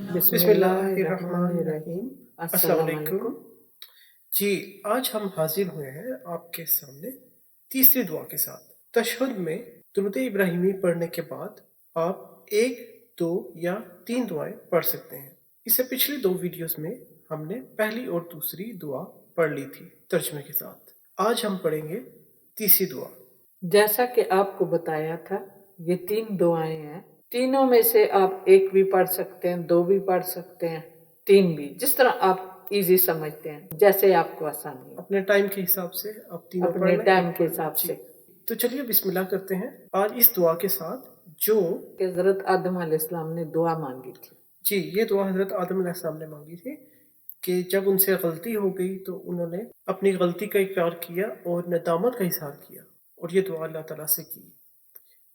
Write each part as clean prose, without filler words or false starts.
बिस्मिल्लाहिर्रहमानिर्रहीम। अस्सलाम अस्सलाम वालेकुम। वालेकुम। जी, आज हम हाजिर हुए हैं आपके सामने तीसरी दुआ के साथ। तशहुद में दुरूद इब्राहिमी पढ़ने के बाद आप 1, 2 या 3 दुआएं पढ़ सकते हैं। इससे पिछली 2 वीडियोस में हमने पहली और दूसरी दुआ पढ़ ली थी तर्जुमे के साथ। आज हम पढ़ेंगे तीसरी दुआ। जैसा कि आपको बताया था, ये 3 दुआएं हैं। तीनों में से आप 1 भी पढ़ सकते हैं, 2 भी पढ़ सकते हैं, 3 भी, जिस तरह आप इजी समझते हैं, जैसे आपको आसानी हो, अपने टाइम के हिसाब से आप तीनों पढ़ अपने लें, टाइम एक के पढ़ लें। हिसाब जी, से। तो चलिए बिस्मिल्लाह करते हैं आज इस दुआ के साथ जो कि हज़रत आदम अलैहिस्सलाम ने दुआ मांगी थी। जी, ये दुआ हज़रत आदम अलैहिस्सलाम ने मांगी थी कि जब उनसे गलती हो गई तो उन्होंने अपनी गलती का इकरार किया और नदामत का इज़हार किया और ये दुआ अल्लाह ताला से की।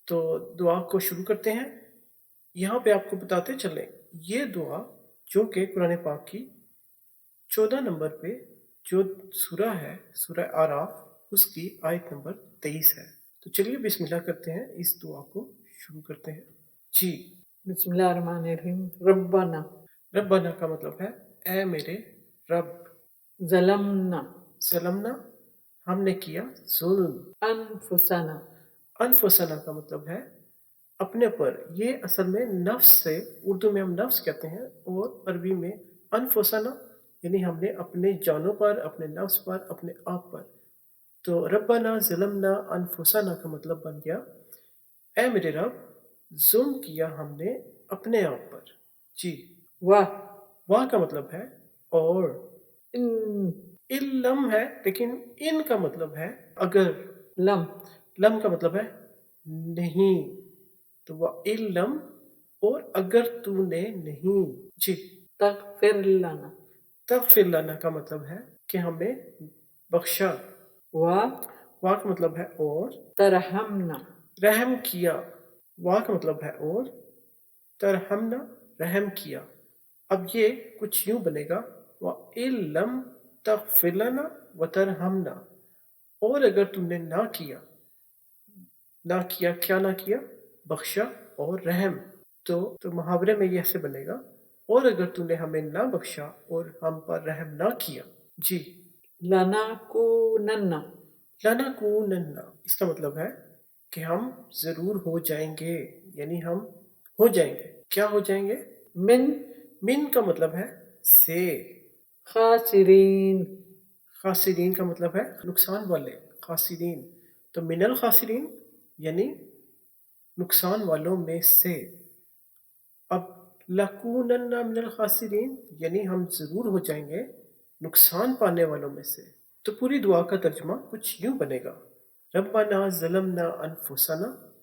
तो दुआ को शुरू करते हैं। यहाँ पे आपको बताते चलें, ये दुआ जो कि कुरान पाक की 14 नंबर पे जो सूरा है, सूरा आराफ, उसकी आयत नंबर 23 है। तो चलिए बिस्मिल्लाह करते हैं, इस दुआ को शुरू करते हैं। जी, बिस्मिल्लाहिर्रहमानिर्रहीम। रब्बना रब्बना का मतलब है ए मेरे रब। ज़लमना ज़लमना हमने किया जुल्म। अनफुसना अनफुसना का मतलब है अपने पर। ये असल में नफ्स से, उर्दू में हम नफ्स कहते हैं और अरबी में अनफुसना, यानी हमने अपने जानों पर, अपने नफ्स पर, अपने आप पर। तो रब्बना ज़लमना अनफुसना का मतलब बन गया ए मेरे रब, जुल्म किया हमने अपने आप पर। जी, वाह वाह का मतलब है और। इन इल्लम है, लेकिन इन का मतलब है अगर। लम लम का मतलब है नहीं। तो वह इल्लम और अगर तूने नहीं। जी, तगफिर लना तगफिर लना का मतलब है कि हमें बख्शा। व वाह का मतलब है और। तरहमना रहम किया। वाह का मतलब है और। तरहमना रहम किया। अब ये कुछ यूं बनेगा, व इल्लम तगफिर लना व तरहमना। और अगर तुमने ना किया, ना किया, क्या ना किया? बख्शा और रहम। तो मुहावरे में ये ऐसे बनेगा, और अगर तूने हमें ना बख्शा और हम पर रहम ना किया। जी, लनाकुनन्ना लनाकूनन्ना, इसका मतलब है कि हम ज़रूर हो जाएंगे, यानी हम हो जाएंगे। क्या हो जाएंगे? मिन मिन का मतलब है से। खासिरीन खासिरीन का मतलब है नुकसान वाले, खासिरीन। तो मिनल खासिरीन यानी नुकसान वालों में से। अब लकूनन्ना मिनल खासिरीन यानी हम ज़रूर हो जाएंगे नुकसान पाने वालों में से। तो पूरी दुआ का तर्जुमा कुछ यूं बनेगा, रब्बना ज़लमना अनफुसना,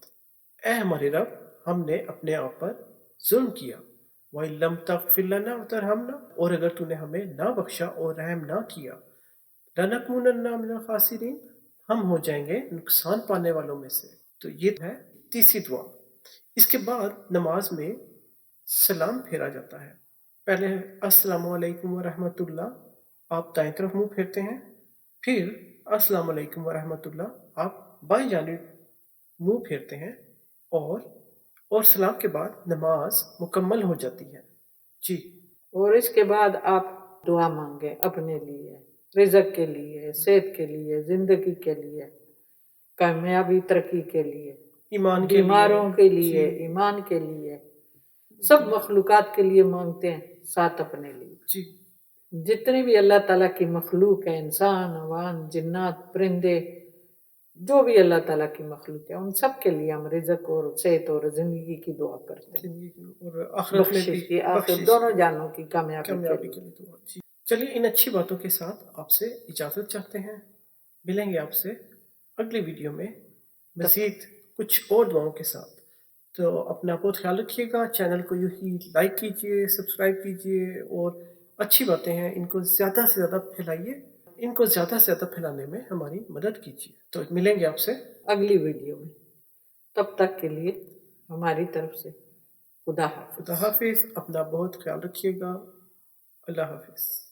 ए हमारे रब, हमने अपने आप पर जुल्म किया। वइल्लम तगफिर लना व तरहमना, और अगर तूने हमें ना बख्शा और रहम ना किया, लनकूनन्ना मिनल खासिरीन, हम हो जाएंगे नुकसान पाने वालों में से। तो ये है तीसरी दुआ। इसके बाद नमाज में सलाम फेरा जाता है। पहले है अस्सलामु अलैकुम व रहमतुल्लाह, आप दाएं तरफ मुंह फेरते हैं। फिर अस्सलामु अलैकुम व रहमतुल्लाह, आप बाएं जानिब मुंह फेरते हैं। और सलाम के बाद नमाज मुकम्मल हो जाती है। जी, और इसके बाद आप दुआ मांगे अपने लिए, रिज़्क के लिए, सेहत के लिए, ज़िंदगी के लिए, कामयाबी तरक्की के लिए, ईमान के लिए। बीमारों के जी, लिए, ईमान के लिए, सब मखलूक़ात के लिए मांगते हैं, साथ अपने लिए। जी, जितनी भी अल्लाह ताला की मखलूक है, इंसान, अवान, जिन्नात, परिंदे, जो भी अल्लाह ताला की मखलूक है, उन सब के लिए हम रिज़्क और सेहत और ज़िंदगी की दुआ करते हैं। जिंदगी और आखिरत में भी बख्शिश की, आखिर बख्शिश दोनों की, जानों की कामयाबी के कामयाबी के लिए। लिए दुआ। जी, चलिए इन अच्छी बातों के साथ आपसे इजाज़त चाहते हैं। मिलेंगे आपसे अगली वीडियो में तब मज़ीद कुछ और दुआओं के साथ। तो अपना बहुत ख्याल रखिएगा। चैनल को यूं ही लाइक कीजिए, सब्सक्राइब कीजिए, और अच्छी बातें हैं इनको ज़्यादा से ज़्यादा फैलाइए। इनको ज़्यादा से ज़्यादा फैलाने में हमारी मदद कीजिए। तो मिलेंगे आपसे अगली वीडियो में, तब तक के लिए हमारी तरफ से खुदा खुदा हाफिज़। हाफिज़। अपना बहुत ख्याल रखिएगा। अल्लाह हाफिज़।